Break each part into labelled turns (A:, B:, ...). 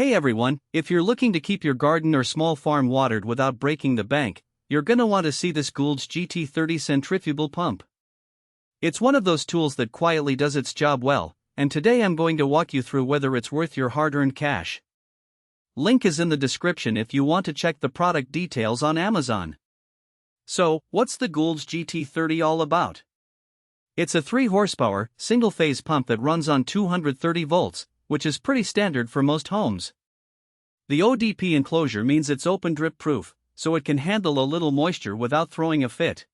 A: Hey everyone, if you're looking to keep your garden or small farm watered without breaking the bank, you're gonna want to see this Goulds GT30 Centrifugal pump. It's one of those tools that quietly does its job well, and today I'm going to walk you through whether it's worth your hard-earned cash. Link is in the description if you want to check the product details on Amazon. So, what's the Goulds GT30 all about? It's a 3 horsepower, single-phase pump that runs on 230 volts, which is pretty standard for most homes. The ODP enclosure means it's open drip proof, so it can handle a little moisture without throwing a fit.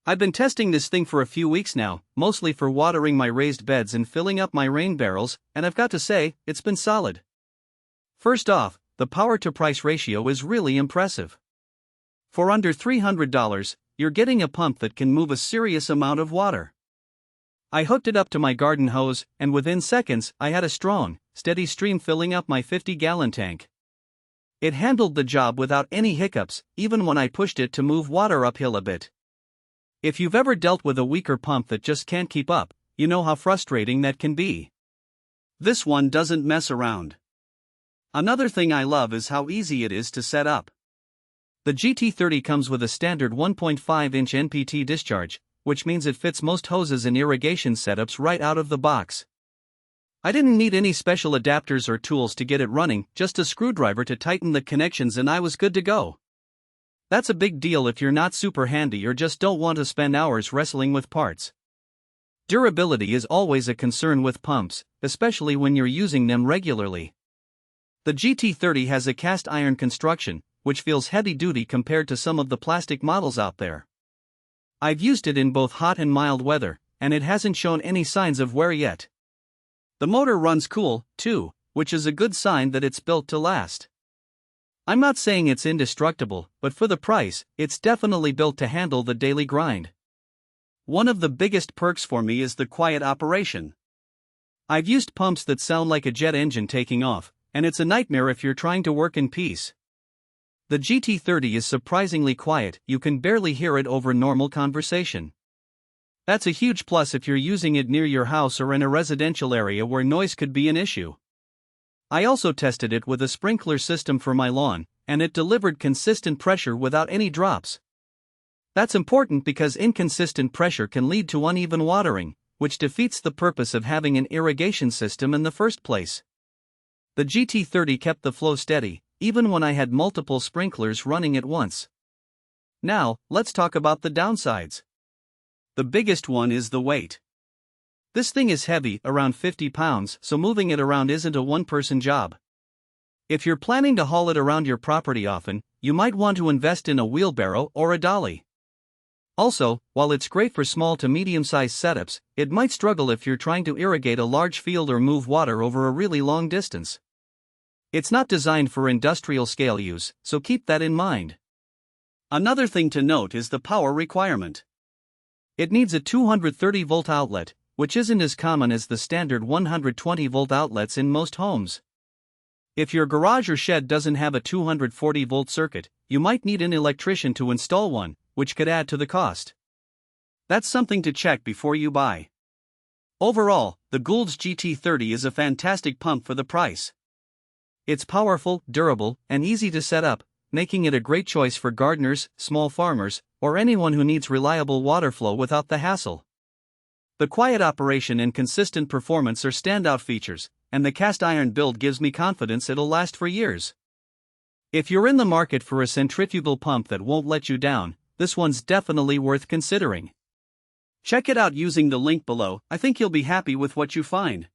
A: I've been testing this thing for a few weeks now, mostly for watering my raised beds and filling up my rain barrels, and I've got to say, it's been solid. First off, the power to price ratio is really impressive. For under $300, you're getting a pump that can move a serious amount of water. I hooked it up to my garden hose, and within seconds, I had a strong, steady stream filling up my 50-gallon tank. It handled the job without any hiccups, even when I pushed it to move water uphill a bit. If you've ever dealt with a weaker pump that just can't keep up, you know how frustrating that can be. This one doesn't mess around. Another thing I love is how easy it is to set up. The GT30 comes with a standard 1.5-inch NPT discharge, which means it fits most hoses and irrigation setups right out of the box. I didn't need any special adapters or tools to get it running, just a screwdriver to tighten the connections and I was good to go. That's a big deal if you're not super handy or just don't want to spend hours wrestling with parts. Durability is always a concern with pumps, especially when you're using them regularly. The GT30 has a cast iron construction, which feels heavy-duty compared to some of the plastic models out there. I've used it in both hot and mild weather, and it hasn't shown any signs of wear yet. The motor runs cool, too, which is a good sign that it's built to last. I'm not saying it's indestructible, but for the price, it's definitely built to handle the daily grind. One of the biggest perks for me is the quiet operation. I've used pumps that sound like a jet engine taking off, and it's a nightmare if you're trying to work in peace. The GT30 is surprisingly quiet, you can barely hear it over normal conversation. That's a huge plus if you're using it near your house or in a residential area where noise could be an issue. I also tested it with a sprinkler system for my lawn, and it delivered consistent pressure without any drops. That's important because inconsistent pressure can lead to uneven watering, which defeats the purpose of having an irrigation system in the first place. The GT30 kept the flow steady, even when I had multiple sprinklers running at once. Now, let's talk about the downsides. The biggest one is the weight. This thing is heavy, around 50 pounds, so moving it around isn't a one-person job. If you're planning to haul it around your property often, you might want to invest in a wheelbarrow or a dolly. Also, while it's great for small to medium-sized setups, it might struggle if you're trying to irrigate a large field or move water over a really long distance. It's not designed for industrial scale use, so keep that in mind. Another thing to note is the power requirement. It needs a 230-volt outlet, which isn't as common as the standard 120-volt outlets in most homes. If your garage or shed doesn't have a 240-volt circuit, you might need an electrician to install one, which could add to the cost. That's something to check before you buy. Overall, the Goulds GT30 is a fantastic pump for the price. It's powerful, durable, and easy to set up, making it a great choice for gardeners, small farmers, or anyone who needs reliable water flow without the hassle. The quiet operation and consistent performance are standout features, and the cast iron build gives me confidence it'll last for years. If you're in the market for a centrifugal pump that won't let you down, this one's definitely worth considering. Check it out using the link below, I think you'll be happy with what you find.